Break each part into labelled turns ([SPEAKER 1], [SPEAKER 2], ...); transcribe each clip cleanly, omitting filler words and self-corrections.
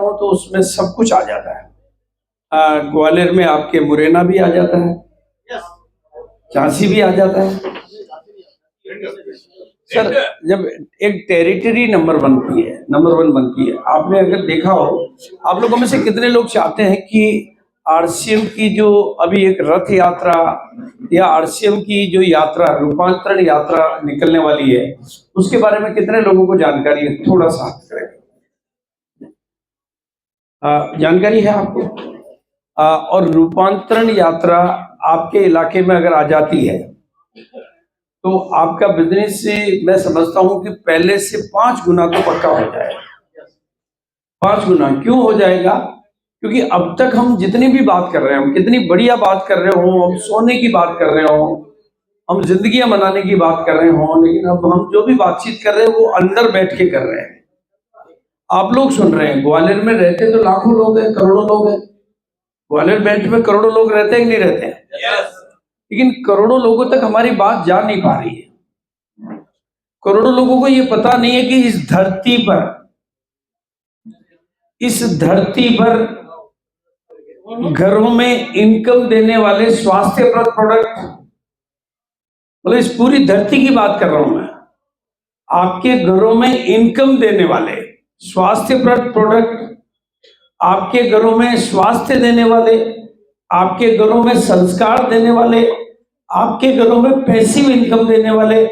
[SPEAKER 1] हूँ तो उसमें सब कुछ आ जाता है। ग्वालियर में आपके मुरैना भी आ जाता है, झांसी भी आ जाता है। सर, जब एक टेरिटरी नंबर वन बनती है, आपने अगर देखा हो, आप लोगों में से कितने लोग चाहते हैं कि आरसीएम की जो अभी एक रथ यात्रा या आरसीएम की जो यात्रा, रूपांतरण यात्रा निकलने वाली है, उसके बारे में कितने लोगों को जानकारी है? थोड़ा सा हाथ करें। जानकारी है आपको? और रूपांतरण यात्रा आपके इलाके में अगर आ जाती है तो आपका बिजनेस से मैं समझता हूं कि पहले से 5 गुना तो पक्का हो जाएगा। 5 गुना क्यों हो जाएगा? क्योंकि अब तक हम जितनी भी बात कर रहे हैं, हम कितनी बढ़िया बात कर रहे हो, हम सोने की बात कर रहे हो, हम जिंदगियां बनाने की बात कर रहे हो, लेकिन अब हम जो भी बातचीत कर रहे हैं वो अंदर बैठ के कर रहे हैं। आप लोग सुन रहे हैं, ग्वालियर में रहते तो लाखों लोग हैं, करोड़ों लोग हैं। ग्वालियर बेल्ट में करोड़ों लोग रहते हैं कि नहीं रहते हैं? लेकिन करोड़ों लोगों तक हमारी बात जा नहीं पा रही है। करोड़ों लोगों को ये पता नहीं है कि इस धरती पर घरों में इनकम देने वाले स्वास्थ्यप्रद प्रोडक्ट, मतलब इस पूरी धरती की बात कर रहा हूं मैं, आपके घरों में इनकम देने वाले स्वास्थ्यप्रद प्रोडक्ट, आपके घरों में स्वास्थ्य देने वाले, आपके घरों में संस्कार देने वाले, आपके घरों में पैसिव इनकम देने वाले,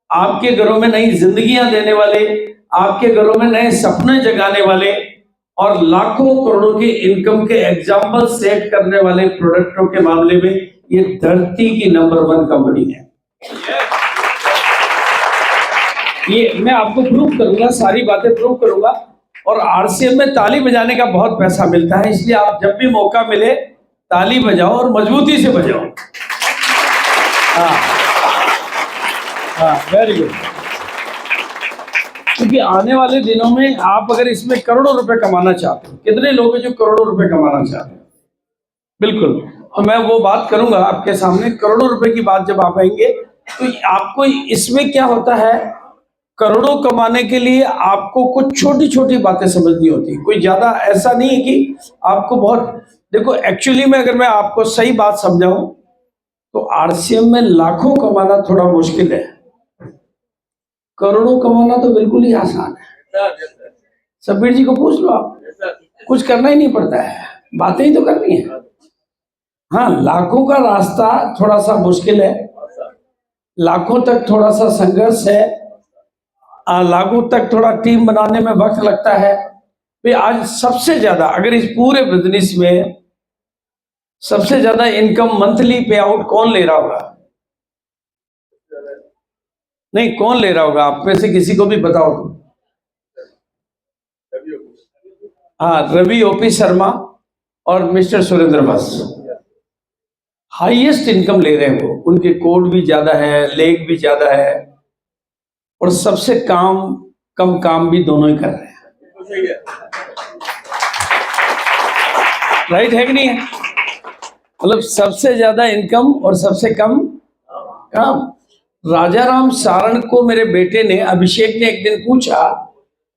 [SPEAKER 1] आपके घरों में नई जिंदगियां देने वाले, आपके घरों में नए सपने जगाने वाले और लाखों करोड़ों के इनकम के एग्जाम्पल सेट करने वाले प्रोडक्टों के मामले में ये धरती की नंबर 1 कंपनी है। ये मैं आपको प्रूव करूंगा, सारी बातें प्रूव करूंगा। और आरसीएम में ताली बजाने का बहुत पैसा मिलता है, इसलिए आप जब भी मौका मिले ताली बजाओ और मजबूती से बजाओ। हाँ, वेरी गुड। क्योंकि आने वाले दिनों में आप अगर इसमें करोड़ों रुपए कमाना चाहते हो, कितने लोग हैं जो करोड़ों रुपए कमाना चाहते हैं? बिल्कुल, तो मैं वो बात करूंगा आपके सामने। करोड़ों रुपए की बात जब आप आएंगे तो आपको इसमें क्या होता है, करोड़ों कमाने के लिए आपको कुछ छोटी छोटी बातें समझनी होती है। कोई ज्यादा ऐसा नहीं है कि आपको बहुत, देखो एक्चुअली में अगर मैं आपको सही बात समझाऊं तो आरसीएम में लाखों कमाना थोड़ा मुश्किल है, करोड़ों कमाना तो बिल्कुल ही आसान है। सब्बीर जी को पूछ लो, आप कुछ करना ही नहीं पड़ता है, बातें ही तो करनी है। हाँ, लाखों का रास्ता थोड़ा सा मुश्किल है, लाखों तक थोड़ा सा संघर्ष है, लाखों तक थोड़ा टीम बनाने में वक्त लगता है। भाई आज सबसे ज्यादा, अगर इस पूरे बिजनेस में सबसे ज्यादा इनकम मंथली पे आउट कौन ले रहा होगा? नहीं, कौन ले रहा होगा आप में से किसी को भी बताओ तो। हाँ, रवि ओपी शर्मा और मिस्टर सुरेंद्र बस हाईएस्ट इनकम ले रहे हैं वो। उनके कोड भी ज्यादा है, लेग भी ज्यादा है, और सबसे कम काम भी दोनों ही कर रहे हैं। राइट है कि नहीं है? मतलब सबसे ज्यादा इनकम और सबसे कम काम। राजाराम सारण को मेरे बेटे ने, अभिषेक ने, एक दिन पूछा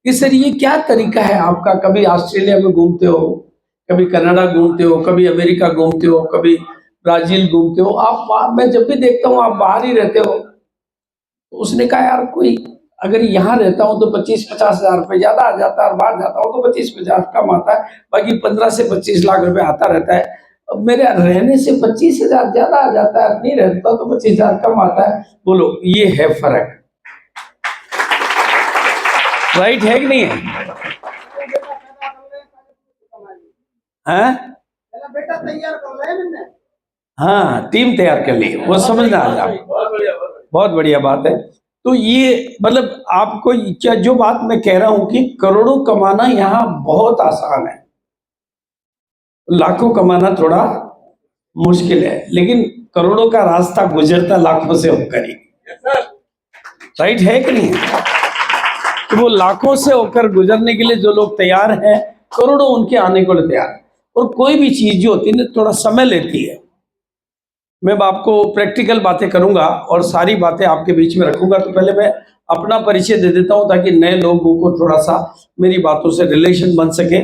[SPEAKER 1] कि सर ये क्या तरीका है आपका, कभी ऑस्ट्रेलिया में घूमते हो, कभी कनाडा घूमते हो, कभी अमेरिका घूमते हो, कभी ब्राजील घूमते हो, आप, मैं जब भी देखता हूँ आप बाहर ही रहते हो। उसने कहा यार, कोई अगर यहाँ रहता हूँ तो 25-50 हजार रुपये ज्यादा आ जाता है, और बाहर जाता हूँ तो 25-50 कम आता है, बाकी 15 से 25 लाख रुपए आता रहता है। अब मेरे रहने से 25 हजार ज्यादा आ जाता है, नहीं रहता तो 25 हजार कम आता है। बोलो, ये है फर्क। राइट है कि नहीं है? बेटा तैयार कर रहे हैं। हाँ, टीम तैयार कर ली, वो समझना आज बहुत बढ़िया बात है। तो ये मतलब आपको क्या जो बात मैं कह रहा हूं कि करोड़ों कमाना यहाँ बहुत आसान है, लाखों कमाना थोड़ा मुश्किल है, लेकिन करोड़ों का रास्ता गुजरता लाखों से होकर ही। राइट है कि नहीं? तो वो लाखों से होकर गुजरने के लिए जो लोग तैयार हैं, करोड़ों उनके आने को तैयार है। और कोई भी चीज जो होती है ना, थोड़ा समय लेती है। मैं आपको प्रैक्टिकल बातें करूंगा और सारी बातें आपके बीच में रखूंगा। तो पहले मैं अपना परिचय दे देता हूं ताकि नए लोगों को थोड़ा सा मेरी बातों से रिलेशन बन सके।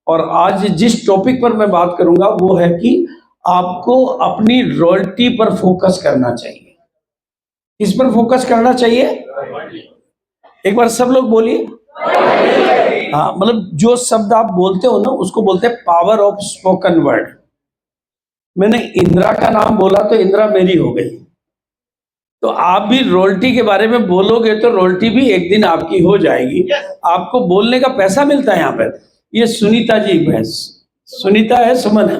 [SPEAKER 1] और आज जिस टॉपिक पर मैं बात करूंगा वो है कि आपको अपनी रॉयल्टी पर फोकस करना चाहिए। किस पर फोकस करना चाहिए? एक बार सब लोग बोलिए। हाँ, मतलब जो शब्द आप बोलते हो ना उसको बोलते हैं पावर ऑफ स्पोकन वर्ड। मैंने इंदिरा का नाम बोला तो इंदिरा मेरी हो गई। तो आप भी रॉयल्टी के बारे में बोलोगे तो रॉयल्टी भी एक दिन आपकी हो जाएगी। आपको बोलने का पैसा मिलता है यहाँ पर। ये सुनीता जी भैंस, सुनीता है सुमन है,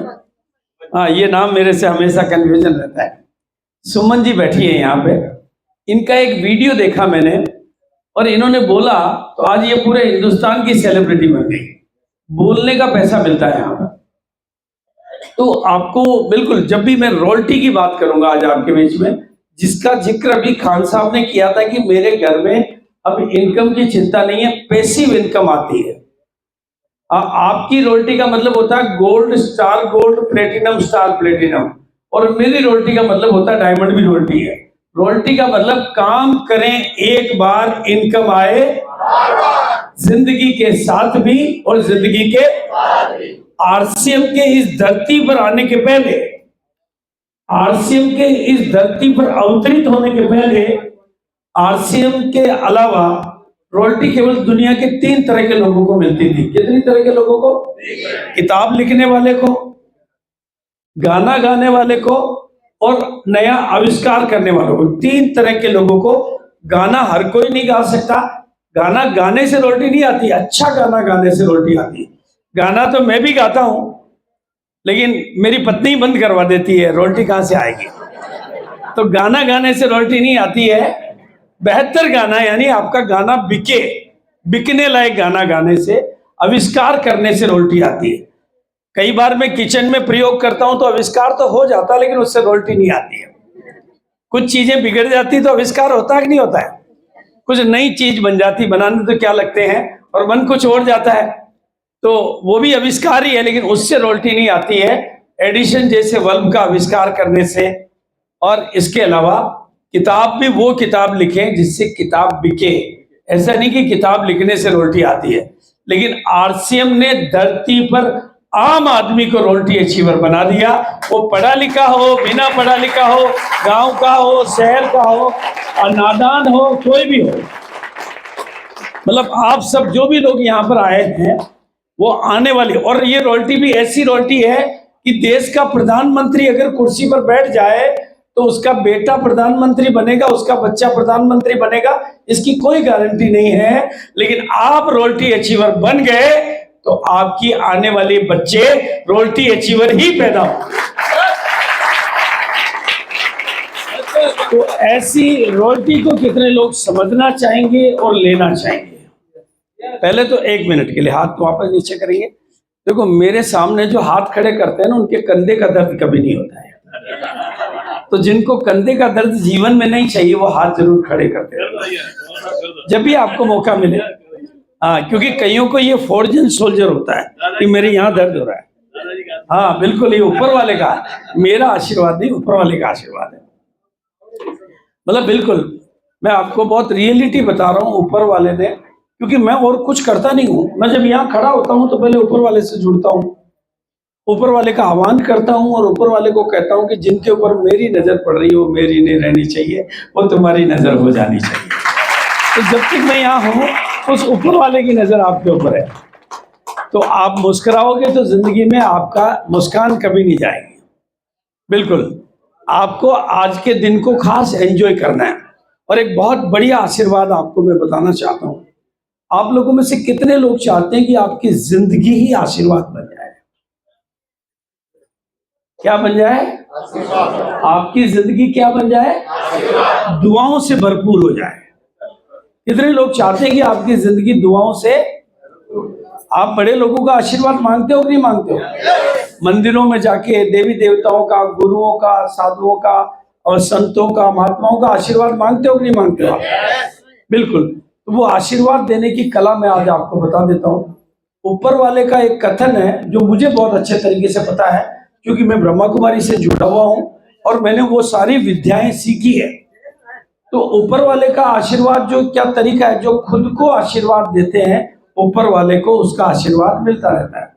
[SPEAKER 1] हाँ ये नाम मेरे से हमेशा कंफ्यूजन रहता है। सुमन जी बैठी है यहाँ पे। इनका एक वीडियो देखा मैंने और इन्होंने बोला तो आज ये पूरे हिंदुस्तान की सेलिब्रिटी बन गई। बोलने का पैसा मिलता है यहाँ पर। तो आपको बिल्कुल, जब भी मैं रॉयल्टी की बात करूंगा आज आपके बीच में, जिसका जिक्र अभी खान साहब ने किया था कि मेरे घर में अब इनकम की चिंता नहीं है, पैसिव इनकम आती है। आपकी रॉयल्टी का मतलब होता है gold star gold, platinum star platinum, और मेरी रॉयल्टी का मतलब होता है डायमंड भी रॉयल्टी है। रॉयल्टी का मतलब काम करें एक बार, इनकम आए जिंदगी के साथ भी और जिंदगी के आरसीएम के इस धरती पर आने के पहले, आरसीएम के इस धरती पर अवतरित होने के पहले, आरसीएम के अलावा रॉयल्टी केवल दुनिया के 3 तरह के लोगों को मिलती थी। कितनी तरह के लोगों को? किताब लिखने वाले को, गाना गाने वाले को और नया आविष्कार करने वालों को। 3 तरह के लोगों को। गाना हर कोई नहीं गा सकता। गाना गाने से रॉयल्टी नहीं आती, अच्छा गाना गाने से रॉयल्टी आती है। गाना तो मैं भी गाता हूं लेकिन मेरी पत्नी बंद करवा देती है, रॉयल्टी कहां से आएगी? तो गाना गाने से रॉयल्टी नहीं आती है। बेहतर गाना, यानी आपका गाना बिके, बिकने लायक गाना गाने से, आविष्कार करने से रॉयल्टी आती है। कई बार मैं किचन में प्रयोग करता हूं तो आविष्कार तो हो जाता है लेकिन उससे रॉयल्टी नहीं आती है। कुछ चीजें बिगड़ जाती तो आविष्कार होता है कि नहीं होता है? कुछ नई चीज बन जाती, बनाने तो क्या लगते हैं, और बन कुछ और जाता है तो वो भी आविष्कार ही है लेकिन उससे रॉयल्टी नहीं आती है। एडिशन जैसे बल्ब का आविष्कार करने से। और इसके अलावा किताब भी वो किताब लिखें जिससे किताब बिके। ऐसा नहीं कि किताब लिखने से रॉयल्टी आती है, लेकिन आरसीएम ने धरती पर आम आदमी को रॉयल्टी अचीवर बना दिया। वो पढ़ा लिखा हो, बिना पढ़ा लिखा हो, गांव का हो, शहर का हो, और नादान हो, कोई भी हो, मतलब आप सब जो भी लोग यहाँ पर आए हैं वो आने वाली। और ये रॉयल्टी भी ऐसी रॉयल्टी है कि देश का प्रधानमंत्री अगर कुर्सी पर बैठ जाए तो उसका बेटा प्रधानमंत्री बनेगा, उसका बच्चा प्रधानमंत्री बनेगा, इसकी कोई गारंटी नहीं है। लेकिन आप रॉयल्टी अचीवर बन गए तो आपकी आने वाले बच्चे रॉयल्टी अचीवर ही पैदा हो। तो ऐसी रॉयल्टी को कितने लोग समझना चाहेंगे और लेना चाहेंगे? पहले तो 1 मिनट के लिए हाथ वापस नीचे करेंगे। देखो मेरे सामने जो हाथ खड़े करते हैं ना, उनके कंधे का दर्द कभी नहीं होता है। तो जिनको कंधे का दर्द जीवन में नहीं चाहिए वो हाथ जरूर खड़े करते हैं जब भी आपको मौका मिले। हाँ, क्योंकि कईयों को ये फॉर्जन सोल्जर होता है कि मेरे यहाँ दर्द हो रहा है। हाँ बिल्कुल, ये ऊपर वाले का, मेरा आशीर्वाद नहीं, ऊपर वाले का आशीर्वाद है। मतलब बिल्कुल मैं आपको बहुत रियलिटी बता रहा हूँ ऊपर वाले ने, क्योंकि मैं और कुछ करता नहीं हूँ। मैं जब यहाँ खड़ा होता हूँ तो पहले ऊपर वाले से जुड़ता हूँ, ऊपर वाले का आह्वान करता हूँ और ऊपर वाले को कहता हूँ कि जिनके ऊपर मेरी नजर पड़ रही है वो मेरी नहीं रहनी चाहिए, वो तुम्हारी नजर हो जानी चाहिए। तो जब तक मैं यहाँ हूँ उस ऊपर वाले की नजर आपके ऊपर है। तो आप मुस्कुराओगे तो जिंदगी में आपका मुस्कान कभी नहीं जाएगी। बिल्कुल आपको आज के दिन को खास एंजॉय करना है। और एक बहुत बढ़िया आशीर्वाद आपको मैं बताना चाहता हूँ। आप लोगों में से कितने लोग चाहते हैं कि आपकी जिंदगी ही आशीर्वाद बन जाए? क्या बन जाए? आपकी जिंदगी क्या बन जाए? दुआओं से भरपूर हो जाए। कितने लोग चाहते हैं कि आपकी जिंदगी दुआओं से? आप बड़े लोगों का आशीर्वाद मांगते हो कि नहीं मांगते हो? मंदिरों में जाके देवी देवताओं का, गुरुओं का, साधुओं का और संतों का, महात्माओं का आशीर्वाद मांगते हो कि नहीं मांगते हो? बिल्कुल। तो वो आशीर्वाद देने की कला मैं आज आपको बता देता हूँ। ऊपर वाले का एक कथन है जो मुझे बहुत अच्छे तरीके से पता है, क्योंकि मैं ब्रह्मा कुमारी से जुड़ा हुआ हूँ और मैंने वो सारी विद्याएं सीखी है। तो ऊपर वाले का आशीर्वाद जो क्या तरीका है, जो खुद को आशीर्वाद देते हैं ऊपर वाले को उसका आशीर्वाद मिलता रहता है।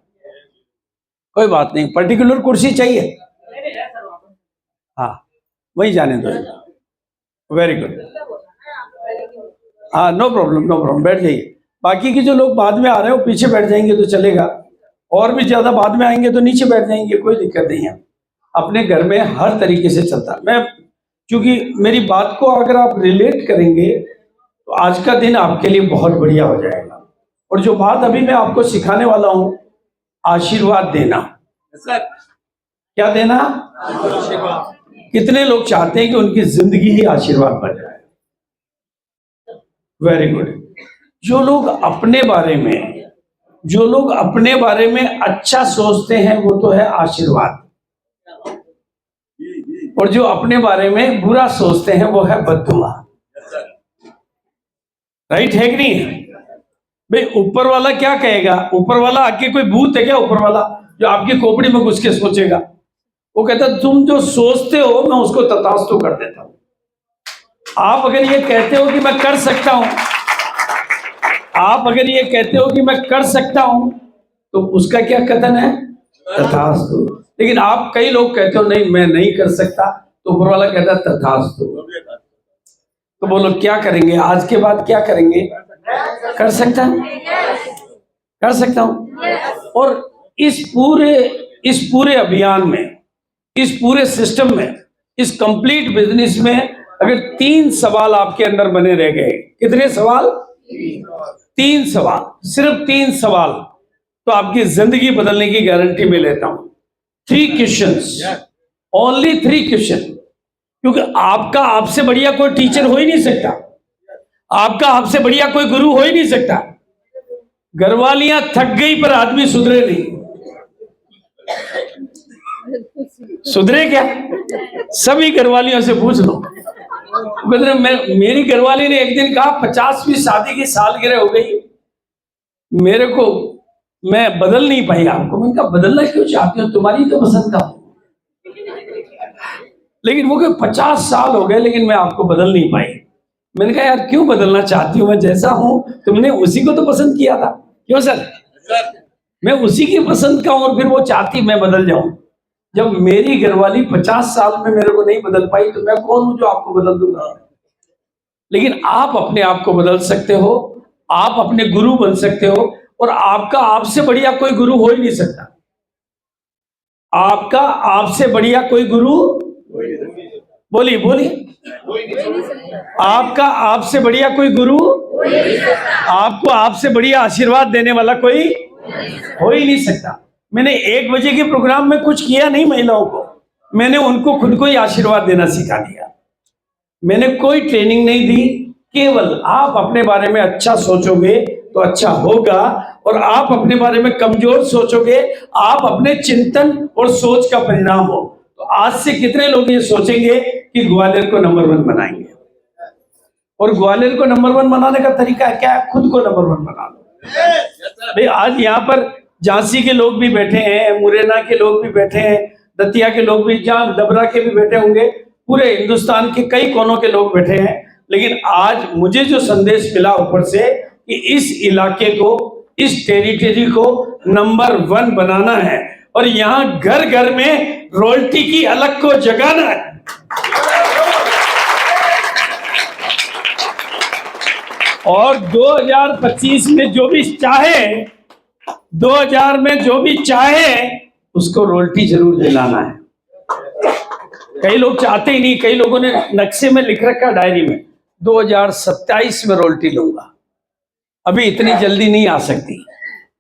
[SPEAKER 1] कोई बात नहीं, पर्टिकुलर कुर्सी चाहिए? हाँ, वही जाने दो। Very good. हाँ, नो प्रॉब्लम, नो प्रॉब्लम, बैठ जाइए। बाकी के जो लोग बाद में आ रहे हैं वो पीछे बैठ जाएंगे तो चलेगा, और भी ज्यादा बाद में आएंगे तो नीचे बैठ जाएंगे, कोई दिक्कत नहीं है। अपने घर में हर तरीके से चलता है। मैं, क्योंकि मेरी बात को अगर आप रिलेट करेंगे तो आज का दिन आपके लिए बहुत बढ़िया हो जाएगा। और जो बात अभी मैं आपको सिखाने वाला हूं, आशीर्वाद देना। क्या देना? कितने लोग चाहते हैं कि उनकी जिंदगी ही आशीर्वाद बन जाए? Very good. जो लोग अपने बारे में अच्छा सोचते हैं वो तो है आशीर्वाद, और जो अपने बारे में बुरा सोचते हैं वो है बद्दुआ। राइट है कि नहीं? भाई ऊपर वाला क्या कहेगा? ऊपर वाला आके कोई भूत है क्या ऊपर वाला जो आपकी खोपड़ी में घुस के सोचेगा? वो कहता तुम जो सोचते हो मैं उसको तथास्तु कर देता हूं। आप अगर ये कहते हो कि मैं कर सकता हूं, तो उसका क्या कथन है? तथास्तु। लेकिन आप, कई लोग कहते हो नहीं मैं नहीं कर सकता, तो ऊपर वाला कहता है तथास्तु। तो बोलो क्या करेंगे? आज के बाद क्या करेंगे? कर सकता हूं। और इस पूरे अभियान में, इस पूरे सिस्टम में, इस कंप्लीट बिजनेस में अगर 3 सवाल आपके अंदर बने रह गए, कितने सवाल? 3 सवाल, सिर्फ 3 सवाल, तो आपकी जिंदगी बदलने की गारंटी मैं लेता हूं। 3 क्वेश्चंस, ओनली 3 क्वेश्चन। क्योंकि आपसे बढ़िया कोई टीचर हो ही नहीं सकता, आपसे बढ़िया कोई गुरु हो ही नहीं सकता। घरवालियां थक गई पर आदमी सुधरे नहीं। सुधरे क्या? सभी घरवालियों से पूछ लो। मेरी घरवाली ने एक दिन कहा 50वीं शादी की सालगिरह हो गई, मेरे को, मैं बदल नहीं पाई आपको। मैंने कहा बदलना क्यों चाहती हो, तुम्हारी तो पसंद का। लेकिन वो 50 साल हो गए लेकिन मैं आपको बदल नहीं पाई। मैंने कहा यार क्यों बदलना चाहती हूँ, मैं जैसा हूं, तुमने उसी को तो पसंद किया था। क्यों सर? मैं उसी की पसंद का हूं, और फिर वो चाहती मैं बदल जाऊं। जब मेरी घरवाली 50 साल में मेरे को नहीं बदल पाई तो मैं कौन हूं जो आपको बदल दूंगा? लेकिन आप अपने आप को बदल सकते हो, आप अपने गुरु बन सकते हो, और आपसे बढ़िया कोई गुरु हो ही नहीं सकता। आपसे बढ़िया कोई गुरु, बोलिए, आपसे बढ़िया कोई गुरु, आपसे बढ़िया आशीर्वाद देने वाला कोई हो ही नहीं सकता। मैंने 1 बजे के प्रोग्राम में कुछ किया नहीं महिलाओं को, मैंने उनको खुद को ही आशीर्वाद देना सिखा दिया। मैंने कोई ट्रेनिंग नहीं दी, केवल आप अपने बारे में अच्छा सोचोगे तो अच्छा होगा, और आप अपने बारे में कमजोर सोचोगे, आप अपने चिंतन और सोच का परिणाम हो। तो आज से कितने लोग ये सोचेंगे कि ग्वालियर को नंबर 1 बनाएंगे? और ग्वालियर को नंबर 1 बनाने का तरीका क्या है? खुद को नंबर 1 बना लो। भाई आज यहाँ पर झांसी के लोग भी बैठे हैं, मुरैना के लोग भी बैठे हैं, दतिया के लोग भी, जहाँ डबरा के भी बैठे होंगे, पूरे हिंदुस्तान के कई कोनों के लोग बैठे हैं। लेकिन आज मुझे जो संदेश मिला ऊपर से कि इस इलाके को, इस टेरिटरी को नंबर 1 बनाना है, और यहाँ घर घर में रॉयल्टी की अलग को जगाना है। और 2025 में जो भी चाहे, 2000 में जो भी चाहे उसको रॉयल्टी जरूर दिलाना है। कई लोग चाहते ही नहीं, कई लोगों ने नक्शे में लिख रखा डायरी में 2027 में रॉयल्टी लूंगा। अभी इतनी जल्दी नहीं आ सकती।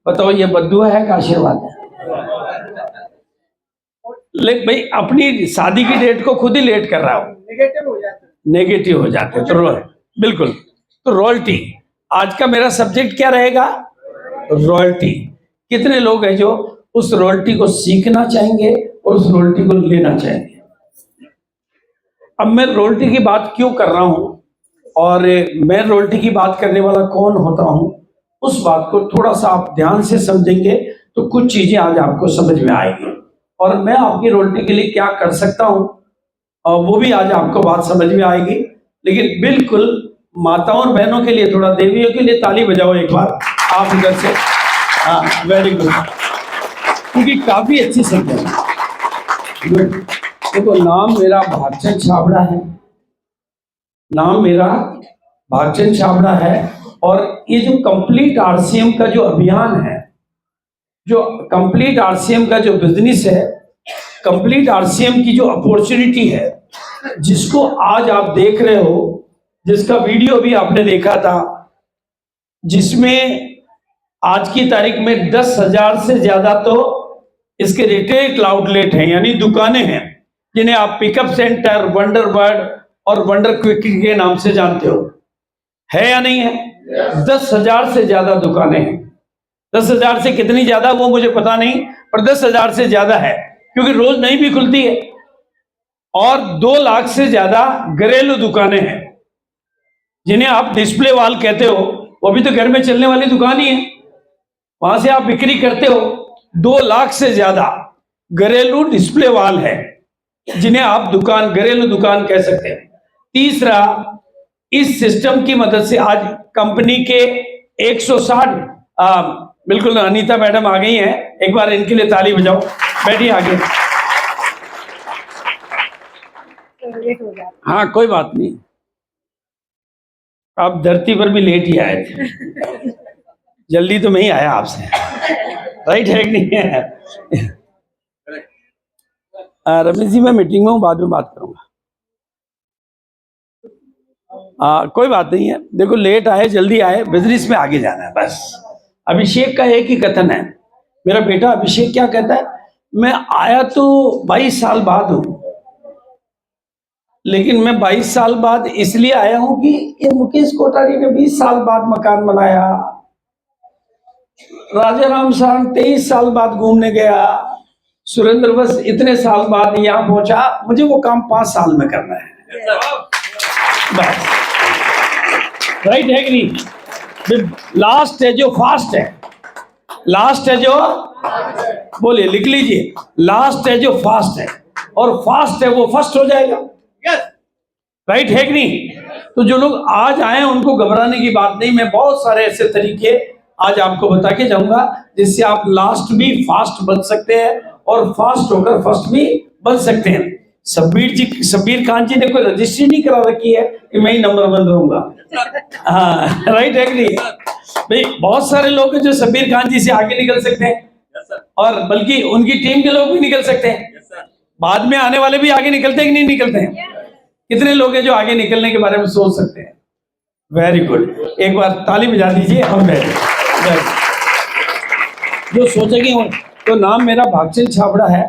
[SPEAKER 1] बताओ ये बद्दुआ है का आशीर्वाद है? लेकिन भाई अपनी शादी की डेट को खुद ही लेट कर रहा हूं, नेगेटिव हो जाते तो बिल्कुल। तो रॉयल्टी, आज का मेरा सब्जेक्ट क्या रहेगा? रॉयल्टी। कितने लोग हैं जो उस रॉयल्टी को सीखना चाहेंगे और उस रॉयल्टी को लेना चाहेंगे? अब मैं रॉयल्टी की बात क्यों कर रहा हूं, और मैं रॉयल्टी की बात करने वाला कौन होता हूं, उस बात को थोड़ा सा आप ध्यान से समझेंगे तो कुछ चीजें आज आपको समझ में आएगी, और मैं आपकी रॉयल्टी के लिए क्या कर सकता हूं वो भी आज आपको बात समझ में आएगी। लेकिन बिल्कुल माताओं और बहनों के लिए, थोड़ा देवियों के लिए ताली बजाओ एक बार आप इधर से। हाँ, वेरी गुड। क्योंकि काफी अच्छी संख्या है। गुड। देखो, नाम मेरा भागचंद छाबड़ा है, नाम मेरा भागचंद छाबड़ा है। और ये जो कंप्लीट आरसीएम का जो अभियान है, जो कंप्लीट आरसीएम का जो बिजनेस है, कंप्लीट आरसीएम की जो अपॉर्चुनिटी है, जिसको आज आप देख रहे हो, जिसका वीडियो भी आपने देखा था, जिसमें आज की तारीख में 10,000 से ज्यादा तो इसके रिटेल आउटलेट हैं, यानी दुकानें हैं, जिन्हें आप पिकअप सेंटर, वंडर बर्ड और वंडर क्विक के नाम से जानते हो। है या नहीं है? 10,000 से ज्यादा दुकानें हैं। 10,000 से कितनी ज्यादा वो मुझे पता नहीं, पर 10,000 से ज्यादा है, क्योंकि रोज नहीं भी खुलती है। और 2 लाख से ज्यादा घरेलू दुकानें हैं, जिन्हें आप डिस्प्ले वॉल कहते हो। वो भी तो घर में चलने वाली दुकान ही है, वहां से आप बिक्री करते हो। 2 लाख से ज्यादा घरेलू डिस्प्ले वॉल है, जिन्हें आप दुकान, घरेलू दुकान कह सकते हैं। तीसरा, इस सिस्टम की मदद से आज कंपनी के 160, बिल्कुल अनीता मैडम आ गई हैं, एक बार इनके लिए ताली बजाओ। बैठिए आगे। हाँ, कोई बात नहीं, आप धरती पर भी लेट ही आए थे, जल्दी तो मैं ही आया आपसे, राइट है कि नहीं है? रमेश जी, मैं मीटिंग में हूँ, बाद में बात करूंगा। कोई बात नहीं है। देखो, लेट आए जल्दी आए, बिजनेस में आगे जाना है बस। अभिषेक का एक ही कथन है, मेरा बेटा अभिषेक क्या कहता है, मैं आया तो 22 साल बाद हूं, लेकिन मैं 22 साल बाद इसलिए आया हूं कि ये मुकेश कोठारी ने 20 साल बाद मकान बनाया, राजा राम साहब 23 साल बाद घूमने गया, सुरेंद्र बस इतने साल बाद यहां पहुंचा, मुझे वो काम 5 साल में करना है बस। राइट है कि नहीं? लास्ट है जो फास्ट है, लास्ट है जो, बोलिए, लिख लीजिए, लास्ट है जो फास्ट है, और फास्ट है वो फर्स्ट हो जाएगा। राइट है कि नहीं? तो जो लोग आज आए हैं उनको घबराने की बात नहीं, मैं बहुत सारे ऐसे तरीके आज आपको बता के जाऊंगा, जिससे आप लास्ट भी फास्ट बन सकते हैं और फास्ट होकर फर्स्ट भी बन सकते हैं। शब्बीर खान जी ने कोई रजिस्ट्री नहीं करा रखी है कि मैं ही नंबर 1 रहूंगा। हाँ, राइट है कि नहीं भाई? बहुत सारे लोग हैं जो शब्बीर खान जी से आगे निकल सकते हैं, और बल्कि उनकी टीम के लोग भी निकल सकते हैं, बाद में आने वाले भी आगे निकलते हैं कि नहीं निकलते हैं? कितने लोग हैं जो आगे निकलने के बारे में सोच सकते हैं? वेरी गुड, एक बार ताली बजा दीजिए। हम जो सोचेंगे तो नाम मेरा भागचंद छाबड़ा है,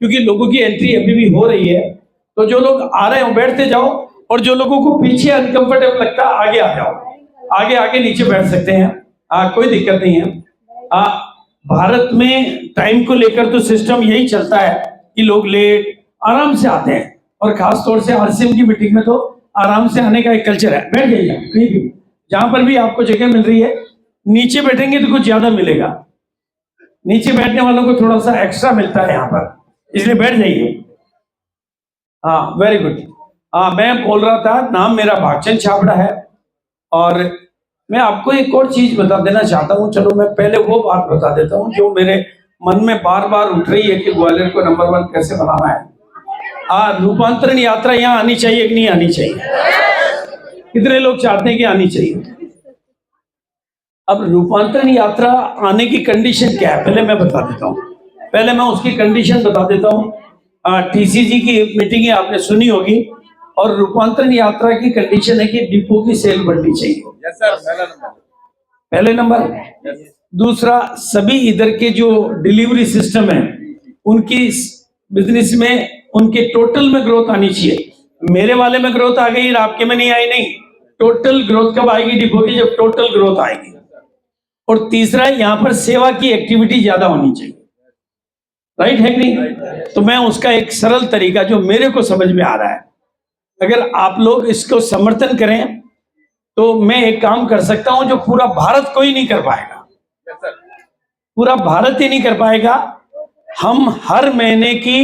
[SPEAKER 1] क्योंकि लोगों की एंट्री अभी भी हो रही है। तो जो लोग आ रहे हो बैठते जाओ, और जो लोगों को पीछे अनकंफर्टेबल लगता है आगे आ जाओ, आगे आगे नीचे बैठ सकते हैं, कोई दिक्कत नहीं है। भारत में टाइम को लेकर तो सिस्टम यही चलता है कि लोग लेट आराम से आते हैं, और खासतौर से आरसीएम की मीटिंग में तो आराम से आने का एक कल्चर है। बैठ जाइए कहीं भी, जहां पर भी आपको जगह मिल रही है। नीचे बैठेंगे तो कुछ ज्यादा मिलेगा, नीचे बैठने वालों को थोड़ा सा एक्स्ट्रा मिलता है यहाँ पर, इसलिए बैठ जाइए। हाँ, वेरी गुड। मैं बोल रहा था, नाम मेरा भागचंद छाबड़ा है, और मैं आपको एक और चीज बता देना चाहता हूँ। चलो, मैं पहले वो बात बता देता हूँ जो मेरे मन में बार बार उठ रही है कि ग्वालियर को नंबर 1 कैसे बनाना है। रूपांतरण यात्रा यहाँ आनी चाहिए कि नहीं आनी चाहिए? कितने लोग चाहते हैं कि आनी चाहिए? अब रूपांतरण यात्रा आने की कंडीशन क्या है, पहले मैं बता देता हूँ। पहले मैं उसकी कंडीशन बता देता हूँ। टीसीजी की मीटिंग आपने सुनी होगी, और रूपांतरण यात्रा की कंडीशन है कि डिपो की सेल बढ़नी चाहिए। यस सर, पहले नंबर। दूसरा, सभी इधर के जो डिलीवरी सिस्टम है उनकी बिजनेस में, उनके टोटल में ग्रोथ आनी चाहिए। मेरे वाले में ग्रोथ आ गई, आपके में नहीं आई। नहीं, टोटल ग्रोथ कब आएगी डिपो की? जब टोटल ग्रोथ आएगी। और तीसरा, यहाँ पर सेवा की एक्टिविटी ज्यादा होनी चाहिए। राइट है कि नहीं? तो मैं उसका एक सरल तरीका जो मेरे को समझ में आ रहा है, अगर आप लोग इसको समर्थन करें तो मैं एक काम कर सकता हूं जो पूरा भारत कोई नहीं कर पाएगा। पूरा भारत ही नहीं कर पाएगा। हम हर महीने की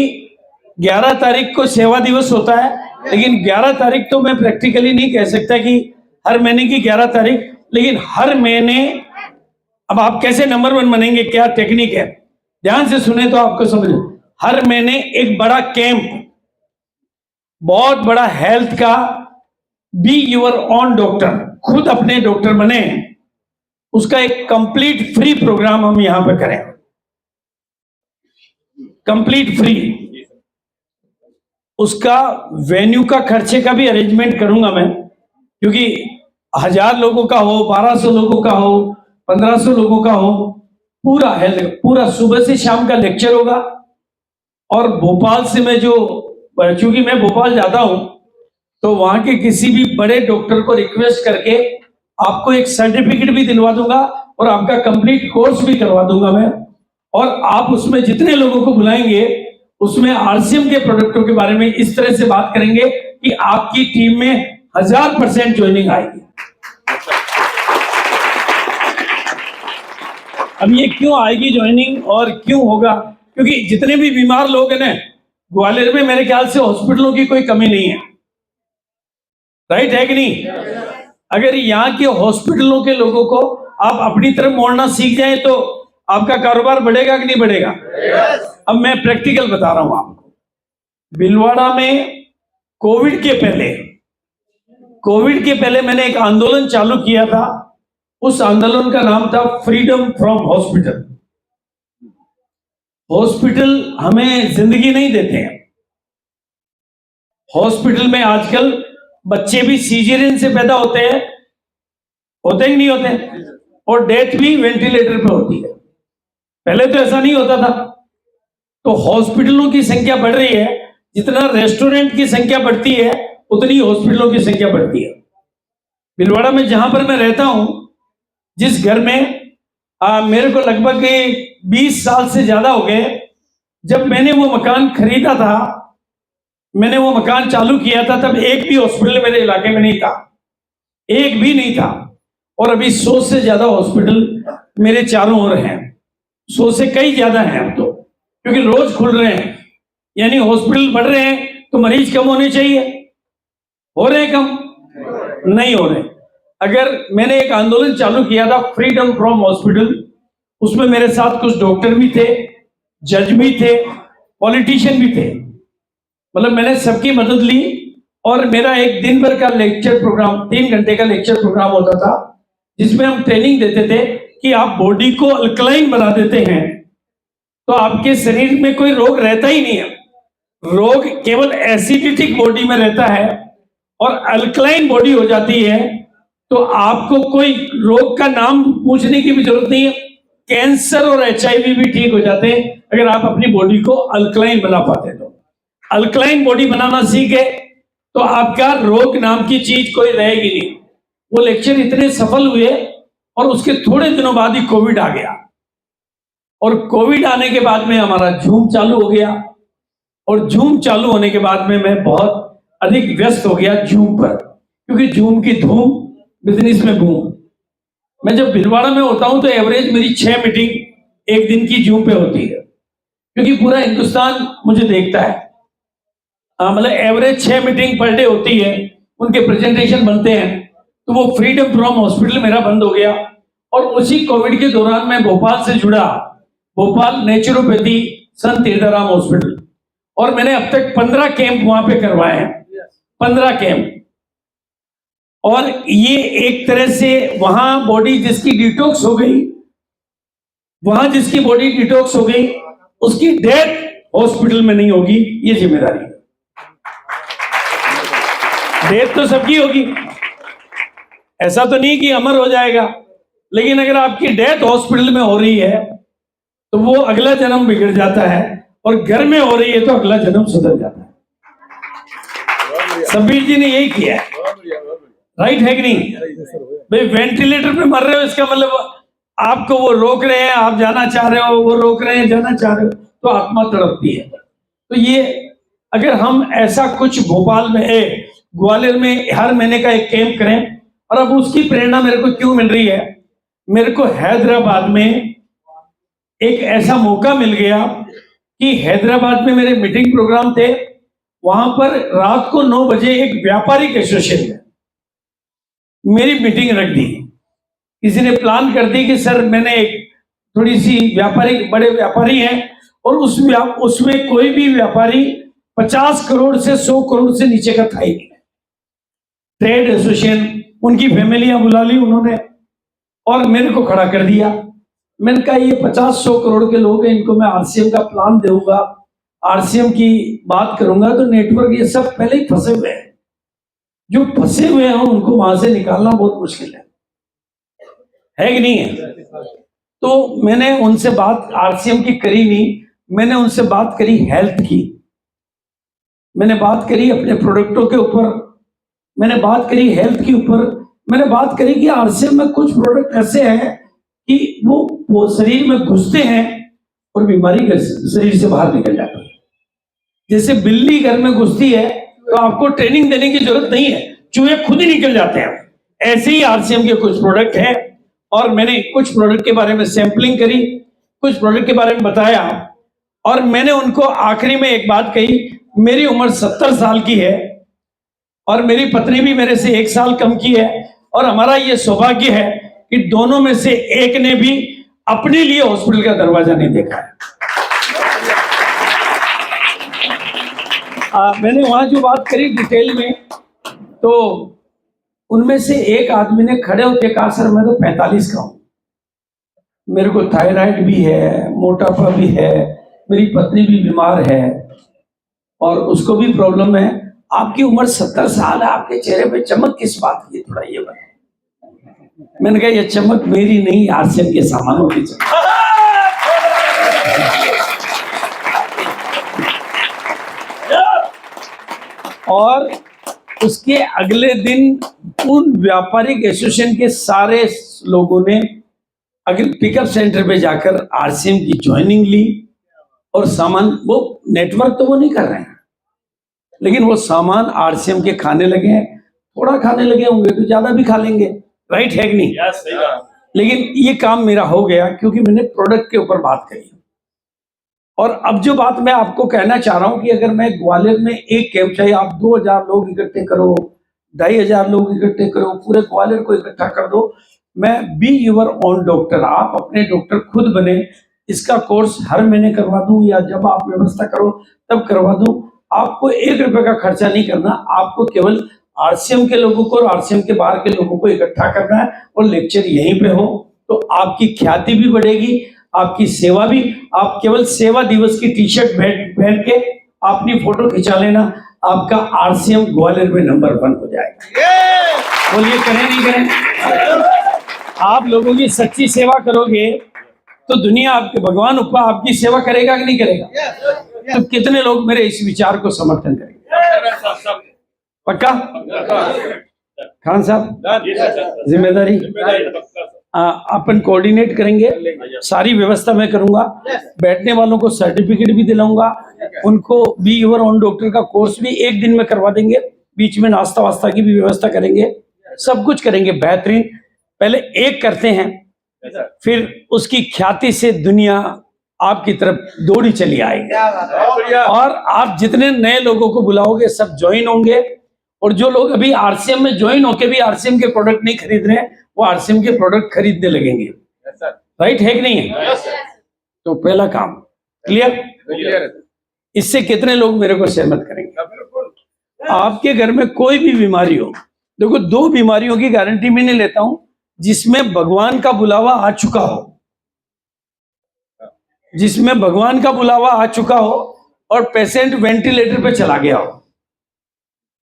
[SPEAKER 1] 11 तारीख को सेवा दिवस होता है, लेकिन 11 तारीख तो मैं प्रैक्टिकली नहीं कह सकता कि हर महीने की 11 तारीख, लेकिन हर महीने। अब आप कैसे नंबर 1 बनेंगे, क्या टेक्निक है? ध्यान से सुने तो आपको समझ, हर महीने एक बड़ा कैंप, बहुत बड़ा हेल्थ का, बी योर ऑन डॉक्टर, खुद अपने डॉक्टर बने, उसका एक कंप्लीट फ्री प्रोग्राम हम यहां पर करें, कंप्लीट फ्री। उसका वेन्यू का खर्चे का भी अरेंजमेंट करूंगा मैं, क्योंकि 1000 लोगों का हो, 1200 लोगों का हो, 1500 लोगों का हो, पूरा हेल्थ, पूरा सुबह से शाम का लेक्चर होगा। और भोपाल से मैं जो, क्योंकि मैं भोपाल जाता हूं, तो वहां के किसी भी बड़े डॉक्टर को रिक्वेस्ट करके आपको एक सर्टिफिकेट भी दिलवा दूंगा और आपका कंप्लीट कोर्स भी करवा दूंगा मैं। और आप उसमें जितने लोगों को बुलाएंगे उसमें आरसीएम के प्रोडक्टों के बारे में इस तरह से बात करेंगे कि आपकी टीम में 1000% ज्वाइनिंग आएगी। अब ये क्यों आएगी ज्वाइनिंग और क्यों होगा, क्योंकि जितने भी बीमार लोग हैं ना, ग्वालियर में मेरे ख्याल से हॉस्पिटलों की कोई कमी नहीं है, राइट है कि नहीं? अगर यहाँ के हॉस्पिटलों के लोगों को आप अपनी तरफ मोड़ना सीख जाए तो आपका कारोबार बढ़ेगा कि नहीं बढ़ेगा? अब मैं प्रैक्टिकल बता रहा हूं आपको। भीलवाड़ा में कोविड के पहले मैंने एक आंदोलन चालू किया था। उस आंदोलन का नाम था फ्रीडम फ्रॉम हॉस्पिटल। हॉस्पिटल हमें जिंदगी नहीं देते हैं। हॉस्पिटल में आजकल बच्चे भी सीजेरियन से पैदा होते हैं कि नहीं होते? और डेथ भी वेंटिलेटर पे होती है। पहले तो ऐसा नहीं होता था। तो हॉस्पिटलों की संख्या बढ़ रही है, जितना रेस्टोरेंट की संख्या बढ़ती है उतनी हॉस्पिटलों की संख्या बढ़ती है। भीलवाड़ा में जहां पर मैं रहता हूं, जिस घर में मेरे को लगभग 20 साल से ज्यादा हो गए, जब मैंने वो मकान खरीदा था, मैंने वो मकान चालू किया था, तब एक भी हॉस्पिटल मेरे इलाके में नहीं था, एक भी नहीं था। और अभी 100 से ज्यादा हॉस्पिटल मेरे चारों ओर हैं, 100 से कई ज्यादा हैं अब तो, क्योंकि रोज खुल रहे हैं। यानी हॉस्पिटल बढ़ रहे हैं तो मरीज कम होने चाहिए। हो रहे हैं कम? नहीं हो रहे। अगर मैंने एक आंदोलन चालू किया था फ्रीडम फ्रॉम हॉस्पिटल, उसमें मेरे साथ कुछ डॉक्टर भी थे, जज भी थे, पॉलिटिशियन भी थे, मतलब मैंने सबकी मदद ली। और मेरा एक दिन भर का लेक्चर प्रोग्राम, 3 घंटे का लेक्चर प्रोग्राम होता था, जिसमें हम ट्रेनिंग देते थे कि आप बॉडी को अल्कलाइन बना देते हैं तो आपके शरीर में कोई रोग रहता ही नहीं है। रोग केवल एसिडिटिक बॉडी में रहता है, और अल्कलाइन बॉडी हो जाती है तो आपको कोई रोग का नाम पूछने की भी जरूरत नहीं है। कैंसर और HIV भी ठीक हो जाते हैं अगर आप अपनी बॉडी को अल्कलाइन बना पाते। तो अल्कलाइन बॉडी बनाना सीखे तो आपका रोग नाम की चीज कोई रहेगी नहीं। वो लेक्चर इतने सफल हुए और उसके थोड़े दिनों बाद ही कोविड आ गया, और कोविड आने के बाद में हमारा जूम चालू हो गया, और जूम चालू होने के बाद में मैं बहुत अधिक व्यस्त हो गया जूम पर, क्योंकि जूम की धूम, बिजनेस में बूम। मैं जब भीलवाड़ा में होता हूं तो एवरेज मेरी 6 मीटिंग एक दिन की जूम पे होती है, क्योंकि पूरा हिंदुस्तान मुझे देखता है। मतलब एवरेज 6 मीटिंग पर डे होती है, उनके प्रेजेंटेशन बनते हैं। तो वो फ्रीडम फ्रॉम हॉस्पिटल मेरा बंद हो गया, और उसी कोविड के दौरान मैं भोपाल से जुड़ा, भोपाल नेचुरोपैथी संत तीर्थराम हॉस्पिटल, और मैंने अब तक 15 कैंप वहां पे करवाए हैं, 15 कैंप। और ये एक तरह से वहां बॉडी जिसकी डिटॉक्स हो गई, वहां जिसकी बॉडी डिटॉक्स हो गई, उसकी डेथ हॉस्पिटल में नहीं होगी, ये जिम्मेदारी है। डेथ तो सबकी होगी, ऐसा तो नहीं कि अमर हो जाएगा, लेकिन अगर आपकी डेथ हॉस्पिटल में हो रही है तो वो अगला जन्म बिगड़ जाता है, और घर में हो रही है तो अगला जन्म सुधर जाता है। सबीर जी ने यही किया है, राइट है कि नहीं? भाई वेंटिलेटर पे मर रहे हो, इसका मतलब आपको वो रोक रहे हैं, आप जाना चाह रहे हो, वो रोक रहे हैं, जाना चाह रहे हो, तो आत्मा तड़पती है। तो ये अगर हम ऐसा कुछ भोपाल में, ग्वालियर में हर महीने का एक कैंप करें। और अब उसकी प्रेरणा मेरे को क्यों मिल रही है, मेरे को हैदराबाद में एक ऐसा मौका मिल गया कि हैदराबाद में मेरे मीटिंग प्रोग्राम थे, वहां पर रात को 9 बजे एक व्यापारिक एसोसिएशन में मेरी मीटिंग रख दी। किसी ने प्लान कर दी कि सर मैंने एक थोड़ी सी व्यापारी, बड़े व्यापारी हैं, और उसमें कोई भी व्यापारी 50 करोड़ से 100 करोड़ से नीचे का था ही नहीं। ट्रेड एसोसिएशन, उनकी फैमिलियां बुला ली उन्होंने और मेरे को खड़ा कर दिया। मैंने कहा ये 50-100 करोड़ के लोग हैं, इनको मैं आरसीएम का प्लान दूंगा, आरसीएम की बात करूंगा, तो नेटवर्क ये सब पहले ही फंसे हुए हैं। जो फंसे हुए हैं उनको वहां से निकालना बहुत मुश्किल है कि नहीं है? तो मैंने उनसे बात आरसीएम की करी नहीं, मैंने उनसे बात करी हेल्थ की, मैंने बात करी अपने प्रोडक्टों के ऊपर, मैंने बात करी हेल्थ के ऊपर, मैंने बात करी कि आरसीएम में कुछ प्रोडक्ट ऐसे हैं कि वो शरीर में घुसते हैं और बीमारी शरीर से बाहर निकल जाती है। जैसे बिल्ली घर में घुसती है तो आपको ट्रेनिंग देने की जरूरत नहीं है, चूहे खुद ही निकल जाते हैं। ऐसे ही आरसीएम के कुछ प्रोडक्ट हैं और मैंने कुछ प्रोडक्ट के बारे में सैंपलिंग करी, कुछ प्रोडक्ट के बारे में बताया और मैंने उनको आखिरी में एक बात कही, मेरी उम्र 70 साल की है और मेरी पत्नी भी मेरे से 1 साल कम की है और हमारा ये सौभाग्य है कि दोनों में से एक ने भी अपने लिए हॉस्पिटल का दरवाजा नहीं देखा है। मैंने वहां जो बात करी डिटेल में, तो उनमें से एक आदमी ने खड़े होकर कहा, सर मैं तो 45 का हूं, मेरे को थायराइड भी है, मोटापा भी है, मेरी पत्नी भी बीमार है और उसको भी प्रॉब्लम है, आपकी उम्र 70 साल है, आपके चेहरे पे चमक किस बात की, थोड़ा ये बताइए। मैंने कहा ये चमक मेरी नहीं, आरसीएम के सामानों की चमक। और उसके अगले दिन उन व्यापारिक एसोसिएशन के सारे लोगों ने अगले पिकअप सेंटर पे जाकर आरसीएम की ज्वाइनिंग ली और सामान, वो नेटवर्क तो वो नहीं कर रहे हैं, लेकिन वो सामान आरसीएम के खाने लगे हैं। थोड़ा खाने लगे होंगे तो ज्यादा भी खा लेंगे, राइट है कि नहीं? लेकिन ये काम मेरा हो गया क्योंकि मैंने प्रोडक्ट के ऊपर बात करी। और अब जो बात मैं आपको कहना चाह रहा हूं कि अगर मैं ग्वालियर में एक कैंप, चाहे आप 2000 लोग इकट्ठे करो, 2500 लोग इकट्ठे करो, पूरे ग्वालियर को इकट्ठा कर दो, मैं बी यूर ओन डॉक्टर, आप अपने डॉक्टर खुद बने, इसका कोर्स हर महीने करवा दूं या जब आप व्यवस्था करो तब करवा दूं। आपको 1 रुपए का खर्चा नहीं करना, आपको केवल आरसीएम के लोगों को और आरसीएम के बाहर के लोगों को इकट्ठा करना है और लेक्चर यहीं पे हो, तो आपकी ख्याति भी बढ़ेगी, आपकी सेवा भी। आप केवल सेवा दिवस की टी-शर्ट पहन के अपनी फोटो खिंचा लेना, आपका आरसीएम ग्वालियर में नंबर 1 हो जाएगा। बोलिए करें नहीं करें? आप लोगों की सच्ची सेवा करोगे तो दुनिया आपके, भगवान ऊपर आपकी सेवा करेगा कि नहीं करेगा? तो कितने लोग मेरे इस विचार को समर्थन करेंगे? पक्का? खान साहब जिम्मेदारी अपन कोऑर्डिनेट करेंगे, सारी व्यवस्था मैं करूंगा, बैठने वालों को सर्टिफिकेट भी दिलाऊंगा, उनको बी यूर ओन डॉक्टर का कोर्स भी 1 दिन में करवा देंगे, बीच में नाश्ता वास्ता की भी व्यवस्था करेंगे, सब कुछ करेंगे बेहतरीन। पहले एक करते हैं, फिर उसकी ख्याति से दुनिया आपकी तरफ दौड़ी चली आएगी और आप जितने नए लोगों को बुलाओगे सब ज्वाइन होंगे। और जो लोग अभी आरसीएम में ज्वाइन होके भी आरसीएम के प्रोडक्ट नहीं खरीद रहे हैं, वो आरसीएम के प्रोडक्ट खरीदने लगेंगे, राइट है कि नहीं है? तो पहला काम क्लियर। इससे कितने लोग मेरे को सहमत करेंगे? आपके घर में कोई भी बीमारी हो, देखो 2 बीमारियों की गारंटी मैं नहीं लेता हूं जिसमें भगवान का बुलावा आ चुका हो, जिसमें भगवान का बुलावा आ चुका हो और पेशेंट वेंटिलेटर पे चला गया हो।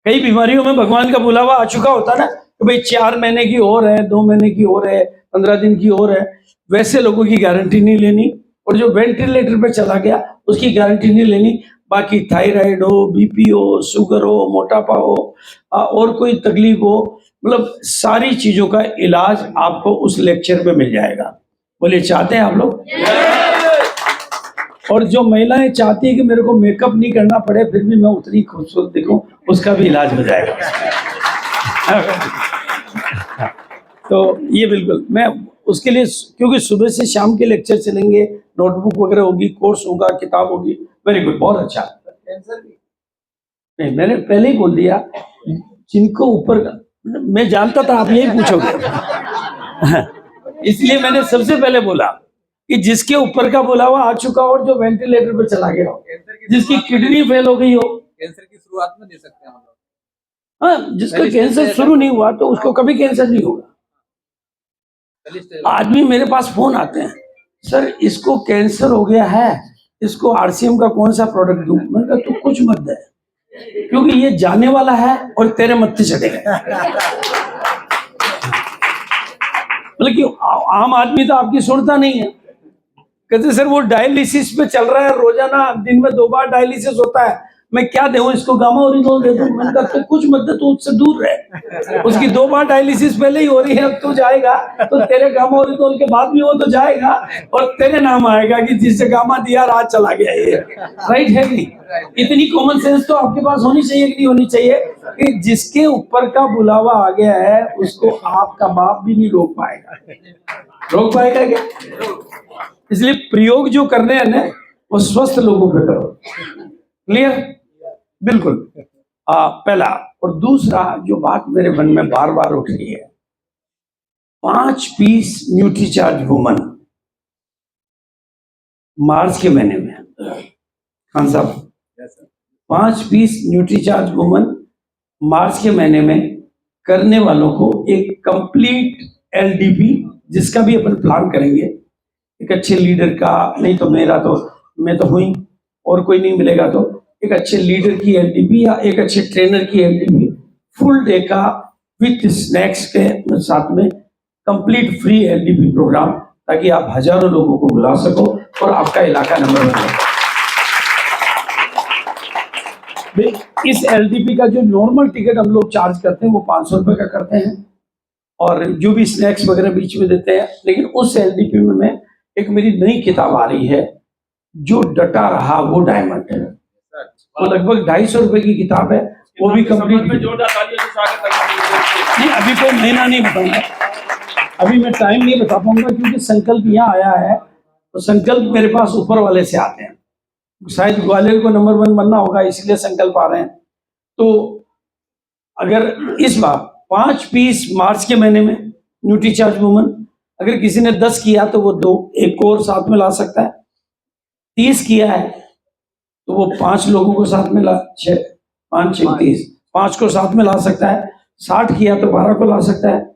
[SPEAKER 1] कई बीमारियों में भगवान का बुलावा आ चुका होता ना, तो भाई 4 महीने की और है, 2 महीने की और है, 15 दिन की और है, वैसे लोगों की गारंटी नहीं लेनी। और जो वेंटिलेटर पे चला गया उसकी गारंटी नहीं लेनी। बाकी थायराइड हो, बीपी हो, शुगर हो, मोटापा हो और कोई तकलीफ हो, मतलब सारी चीजों का इलाज आपको उस लेक्चर में मिल जाएगा। बोलिए चाहते हैं आप लोग? और जो महिलाएं चाहती है कि मेरे को मेकअप नहीं करना पड़े फिर भी मैं उतनी खूबसूरत दिखूं, उसका भी इलाज हो जाएगा। तो ये बिल्कुल मैं उसके लिए, क्योंकि सुबह से शाम के लेक्चर चलेंगे, नोटबुक वगैरह होगी, कोर्स होगा, किताब होगी, वेरी गुड, बहुत अच्छा। नहीं, मैंने पहले ही बोल दिया, जिनको ऊपर, मैं जानता था आप यही पूछोगे इसलिए मैंने सबसे पहले बोला कि जिसके ऊपर का बुलावा आ चुका हो और जो वेंटिलेटर पे चला गया हो, जिसकी किडनी फेल हो गई हो,
[SPEAKER 2] कैंसर की शुरुआत में दे सकते हैं हम लोग।
[SPEAKER 1] हाँ, जिसका कैंसर शुरू नहीं हुआ तो उसको कभी कैंसर नहीं होगा। आदमी मेरे पास फोन आते हैं, सर इसको कैंसर हो गया है, इसको आरसीएम का कौन सा प्रोडक्ट दूं? मैंने कहा तू कुछ मत दे, क्योंकि ये जाने वाला है और तेरे मत्थे चढ़ेगा। मतलब कि आम आदमी तो आपकी सुनता नहीं है। कहते सर वो डायलिसिस पे चल रहा है, रोजाना दिन में 2 बार डायलिसिस होता है, मैं क्या दूं इसको, गामा ओरिजोल दे दूं? मैंने कहा तो कुछ मत दे, तू उससे दूर रहे। उसकी 2 बार डायलिसिस पहले ही हो रही है, अब तू जाएगा तो तेरे गामा ओरिजोल के बाद भी वो तो जाएगा और तेरे नाम आएगा कि जिससे गामा दिया रात चला गया ये। राइट है नहीं? इतनी कॉमन सेंस तो आपके पास होनी चाहिए कि नहीं होनी चाहिए कि जिसके ऊपर का बुलावा आ गया है उसको आपका बाप भी नहीं रोक पाएगा क्या? इसलिए प्रयोग जो करने हैं ना वो स्वस्थ लोगों पे करो। क्लियर? बिल्कुल। पहला। और दूसरा जो बात मेरे मन में बार बार उठ रही है, 5 पीस न्यूट्रीचार्ज वुमन मार्च के महीने में, खान साहब 5 पीस न्यूट्रीचार्ज वुमन मार्च के महीने में करने वालों को एक कंप्लीट एलडीपी, जिसका भी अपन प्लान करेंगे, एक अच्छे लीडर का, नहीं तो मेरा तो मैं तो हुई और कोई नहीं मिलेगा, तो एक अच्छे लीडर की एलडीपी या एक अच्छे ट्रेनर की एलडीपी, फुल डे का विथ स्नैक्स के साथ में कंप्लीट फ्री एलडीपी प्रोग्राम, ताकि आप हजारों लोगों को बुला सको और आपका इलाका नंबर 1। इस एलडीपी का जो नॉर्मल टिकट हम लोग चार्ज करते हैं वो 500 रुपए का करते हैं, और जो भी स्नैक्स वगैरह बीच में देते हैं। लेकिन उस एलडीपी में मैं एक मेरी नई किताब आ रही है, जो डटा रहा वो डायमंड है, वो लगभग 250 रुपए की किताब है, वो भी कंप्लीट। नहीं, अभी कोई महीना नहीं बताऊंगा, अभी मैं टाइम नहीं बता पाऊंगा, क्योंकि संकल्प यहाँ आया है तो संकल्प मेरे पास ऊपर वाले से आते हैं। शायद ग्वालियर को नंबर 1 बनना होगा, इसलिए संकल्प आ रहे हैं। तो अगर इस बार 5 पीस मार्च के महीने में न्यूट्रीचार्ज वुमन, अगर किसी ने 10 किया तो वो 2 एक और साथ में ला सकता है। 30 किया है तो वो 5 लोगों को साथ में ला, 6 5 6 30, 5 को साथ में ला सकता है। 60 किया तो 12 को ला सकता है।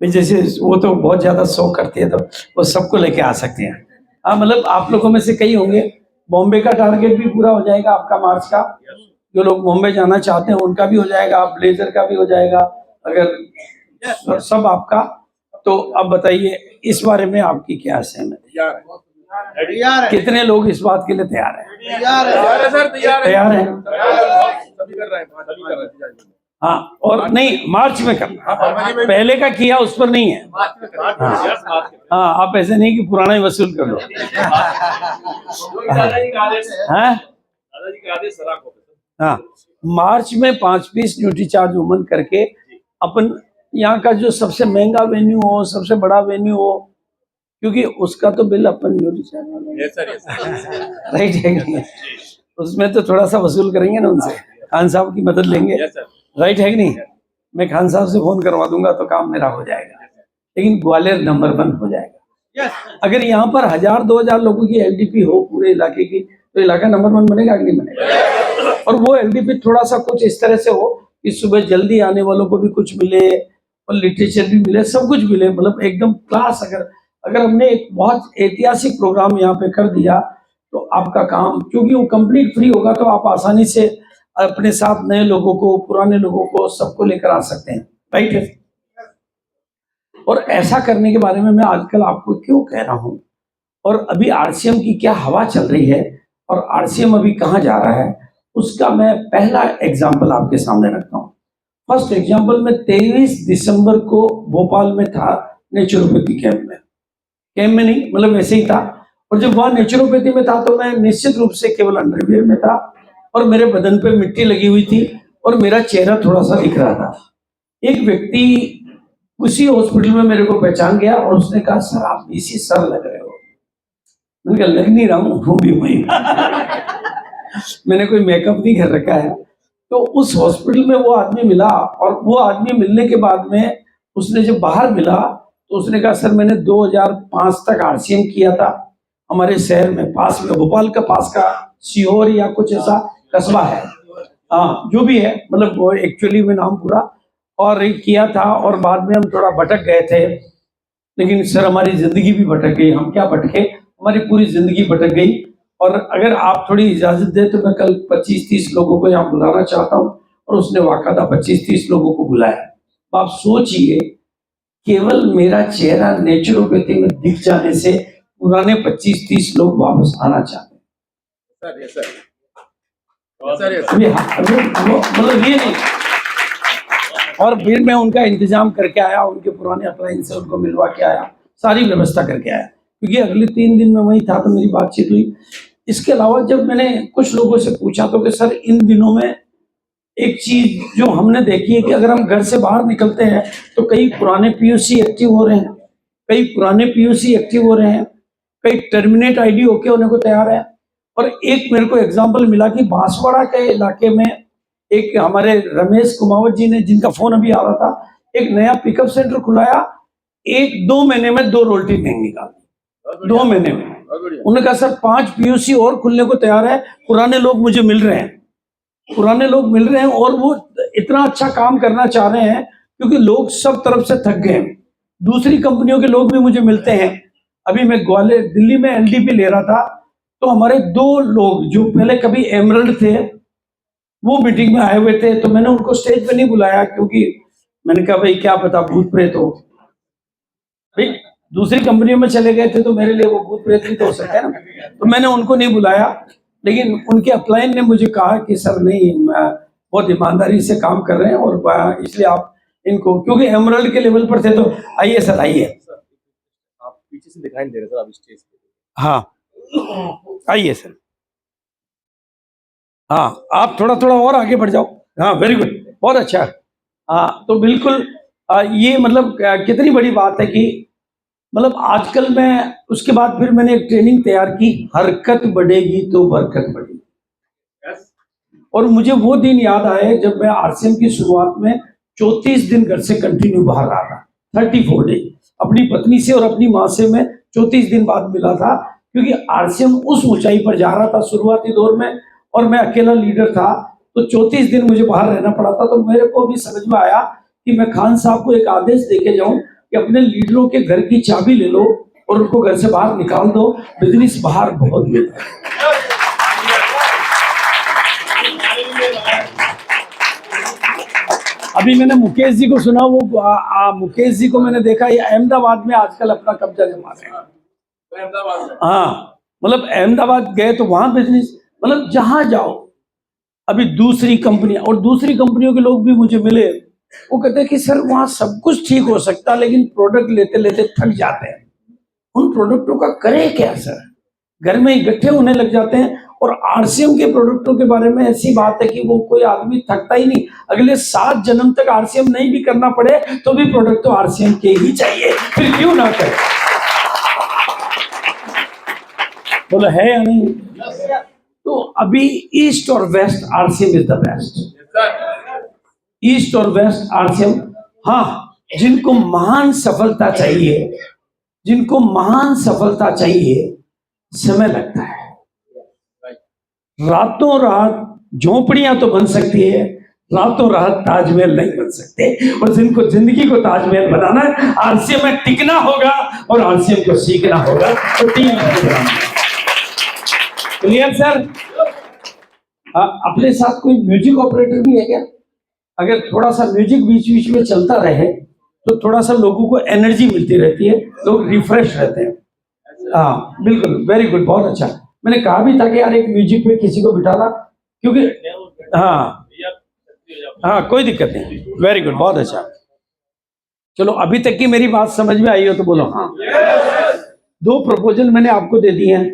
[SPEAKER 1] जैसे वो तो बहुत ज्यादा शौक करती है तो वो सबको लेके आ सकते हैं। हाँ, मतलब आप लोगों में से कई होंगे, बॉम्बे का टारगेट भी पूरा हो जाएगा आपका मार्च का, जो लोग बॉम्बे जाना चाहते हैं उनका भी हो जाएगा, ब्लेजर का भी हो जाएगा, अगर सब आपका। तो अब बताइए इस बारे में आपकी क्या सहमति? कितने लोग इस बात के लिए तैयार हैं? तैयार है। हाँ, और नहीं, मार्च में करना, पहले का किया उस पर नहीं है। हाँ, आप ऐसे नहीं कि पुराना ही वसूल कर लो। हाँ, मार्च में 5 पीस न्यूट्रीचार्ज वुमन करके अपन यहाँ का जो सबसे महंगा वेन्यू हो, सबसे बड़ा वेन्यू हो, क्योंकि उसका तो बिल अपन राइट है, उसमें तो थोड़ा सा वसूल करेंगे ना उनसे, खान साहब की मदद लेंगे। राइट है कि नहीं? मैं खान साहब से फोन करवा दूंगा तो काम मेरा हो जाएगा, लेकिन ग्वालियर नंबर 1 हो जाएगा। अगर यहाँ पर 1000-2000 लोगों की एलडीपी हो पूरे इलाके की, तो इलाका नंबर 1 बनेगा कि नहीं बनेगा? और वो एलडीपी थोड़ा सा कुछ इस तरह से हो कि सुबह जल्दी आने वालों को भी कुछ मिले और लिटरेचर भी मिले, सब कुछ मिले, मतलब एकदम क्लास। अगर हमने एक बहुत ऐतिहासिक प्रोग्राम यहाँ पे कर दिया तो आपका काम, क्योंकि वो कंप्लीट फ्री होगा, तो आप आसानी से अपने साथ नए लोगों को, पुराने लोगों को, सबको लेकर आ सकते हैं। राइट है? और ऐसा करने के बारे में मैं आजकल आपको क्यों कह रहा हूं, और अभी आरसीएम की क्या हवा चल रही है और आरसीएम अभी कहाँ जा रहा है, उसका मैं पहला एग्जाम्पल आपके सामने रखता हूँ। फर्स्ट एग्जाम्पल में 23 दिसंबर को भोपाल में था नेचुरोपैथी कैंप में नहीं, मतलब वैसे ही था। और जब वहां नेचुरोपैथी में था तो मैं निश्चित रूप से केवल अंडरवियर में था और मेरे बदन पे मिट्टी लगी हुई थी और मेरा चेहरा थोड़ा सा दिख रहा था। एक व्यक्ति उसी हॉस्पिटल में मेरे को पहचान गया और उसने कहा, सर आप बीसी सर लग रहे हो। मैंने कहा लग नहीं रहा हूँ भी वही मैंने कोई मेकअप नहीं कर रखा है। तो उस हॉस्पिटल में वो आदमी मिला, और वो आदमी मिलने के बाद में उसने जब बाहर मिला तो उसने कहा सर मैंने 2005 तक आरसीएम किया था हमारे शहर में, पास में, भोपाल का पास का सीहोर या कुछ ऐसा कस्बा है, हाँ जो भी है, मतलब वो एक्चुअली में नाम पूरा, और ये किया था। और बाद में हम थोड़ा भटक गए थे, लेकिन सर हमारी जिंदगी भी भटक गई। हम क्या भटके, हमारी पूरी जिंदगी भटक गई। और अगर आप थोड़ी इजाजत दें तो मैं कल 25-30 लोगों को यहाँ बुलाना चाहता हूँ, और उसने वाकादा 25-30 लोगों को बुलाया। तो आप सोचिए, केवल मेरा चेहरा नेचुरोपैथी में दिख जाने से पुराने 25-30 लोग वापस आना चाहते हैं।
[SPEAKER 2] सर सर
[SPEAKER 1] मतलब ये नहीं। और फिर मैं उनका इंतजाम करके आया, उनके पुराने अप्लायंस से उनको मिलवा के आया, सारी व्यवस्था करके आया, क्योंकि अगले 3 दिन में वही था तो मेरी बातचीत हुई। इसके अलावा जब मैंने कुछ लोगों से पूछा तो कि सर इन दिनों में एक चीज जो हमने देखी है कि अगर हम घर से बाहर निकलते हैं तो कई पुराने पीयूसी एक्टिव हो रहे हैं, कई पुराने पीयूसी एक्टिव हो रहे हैं, कई टर्मिनेट आईडी होके होने को तैयार है। और एक मेरे को एग्जांपल मिला कि बांसवाड़ा के इलाके में एक हमारे रमेश कुमावत जी ने, जिनका फोन अभी आ रहा था, एक नया पिकअप सेंटर खुलाया, 1-2 महीने में 2 रोल्टी नहीं निकाली, 2 महीने में। उन्होंने कहा सर 5 पीयूसी और खुलने को तैयार है, पुराने लोग मुझे मिल रहे हैं, पुराने लोग मिल रहे हैं, और वो इतना अच्छा काम करना चाह रहे हैं क्योंकि लोग सब तरफ से थक गए हैं। दूसरी कंपनियों के लोग भी मुझे मिलते हैं। अभी मैं ग्वालियर दिल्ली में एलडीपी ले रहा था, तो हमारे 2 लोग जो पहले कभी एमरल्ड थे वो मीटिंग में आए हुए थे। तो मैंने उनको स्टेज पे नहीं बुलाया, क्योंकि मैंने कहा भाई क्या पता भूत प्रेत हो, भाई दूसरी कंपनियों में चले गए थे तो मेरे लिए वो भूत प्रेत भी तो हो सकता है ना, तो मैंने उनको नहीं बुलाया। लेकिन उनके अपलाइन ने मुझे कहा कि सर नहीं, बहुत ईमानदारी से काम कर रहे हैं, और इसलिए आप इनको, क्योंकि एमरल्ड के लेवल पर थे, तो आइए सर आइए।
[SPEAKER 2] आप पीछे से दिखाई नहीं दे रहे सर, आप स्टेज पे।
[SPEAKER 1] हाँ आइए सर, हाँ आप थोड़ा थोड़ा और आगे बढ़ जाओ। हाँ वेरी गुड, बहुत अच्छा। हाँ तो बिल्कुल ये मतलब कितनी बड़ी बात है कि मतलब आजकल मैं, उसके बाद फिर मैंने एक ट्रेनिंग तैयार की, हरकत बढ़ेगी तो बरकत बढ़ेगी। और मुझे वो दिन याद आए जब मैं आरसीएम की शुरुआत में 34 दिन घर से कंटिन्यू बाहर रहा था, 34 डे। अपनी पत्नी से और अपनी माँ से मैं 34 दिन बाद मिला था, क्योंकि आरसीएम उस ऊंचाई पर जा रहा था शुरुआती दौर में, और मैं अकेला लीडर था, तो 34 दिन मुझे बाहर रहना पड़ा था। तो मेरे को भी समझ में आया कि मैं खान साहब को एक आदेश देके जाऊं कि अपने लीडरों के घर की चाबी ले लो और उनको घर से बाहर निकाल दो, बिजनेस बाहर बहुत मिलता है। अभी मैंने मुकेश जी को सुना, वो मुकेश जी को मैंने देखा ये अहमदाबाद में आजकल अपना कब्जा जमा रहे हैं। हाँ मतलब अहमदाबाद गए तो वहां बिजनेस, मतलब जहां जाओ। अभी दूसरी कंपनियां, और दूसरी कंपनियों के लोग भी मुझे मिले, वो कहते हैं कि सर वहां सब कुछ ठीक हो सकता है, लेकिन प्रोडक्ट लेते लेते थक जाते हैं। उन प्रोडक्टों का करें क्या सर, घर में इकट्ठे होने लग जाते हैं। और आरसीएम के प्रोडक्टों के बारे में ऐसी बात है कि वो कोई आदमी थकता ही नहीं, अगले 7 जन्म तक आरसीएम नहीं भी करना पड़े तो भी प्रोडक्ट तो आरसीएम के ही चाहिए, फिर क्यों ना करे। बोलो है या नहीं? तो अभी ईस्ट और west RCM is the best, east और वेस्ट आरसीएम। हाँ जिनको महान सफलता चाहिए, जिनको महान सफलता चाहिए, समय लगता है। रातों रात झोपड़ियां तो बन सकती है, रातों रात ताजमहल नहीं बन सकते। और जिनको जिंदगी को ताजमहल बनाना है, आरसीएम में टिकना होगा और आरसीएम को सीखना होगा। तो टीम क्लियर सर? अपने साथ कोई म्यूजिक ऑपरेटर भी है क्या? अगर थोड़ा सा म्यूजिक बीच बीच में चलता रहे तो थोड़ा सा लोगों को एनर्जी मिलती रहती है, लोग रिफ्रेश रहते हैं। हाँ बिल्कुल, वेरी गुड, बहुत अच्छा। मैंने कहा भी था कि यार एक म्यूजिक पे किसी को बिठाना, क्योंकि हाँ कोई दिक्कत नहीं, वेरी गुड, बहुत अच्छा। चलो अभी तक की मेरी बात समझ में आई हो तो बोलो हाँ। 2 प्रपोजल मैंने आपको दे दिए हैं,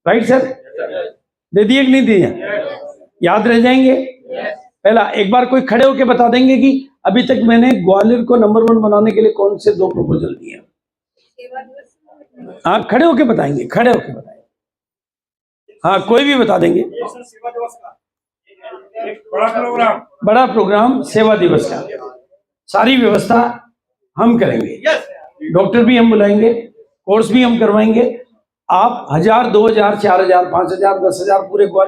[SPEAKER 1] राइट सर? दे दिए कि नहीं दिए? याद रह जाएंगे? पहला, एक बार कोई खड़े होके बता देंगे कि अभी तक मैंने ग्वालियर को नंबर 1 बनाने के लिए कौन से 2 प्रपोजल दिए? हाँ खड़े होके बताएंगे, खड़े होके बताएंगे। हाँ कोई भी बता देंगे। बड़ा प्रोग्राम सेवा दिवस का, सारी व्यवस्था हम करेंगे। डॉक्टर भी हम बुलाएंगे, कोर्स भी हम करवाएंगे। आप 1000, 2000, 4000, 5000, 10,000 पूरे ग्वालियर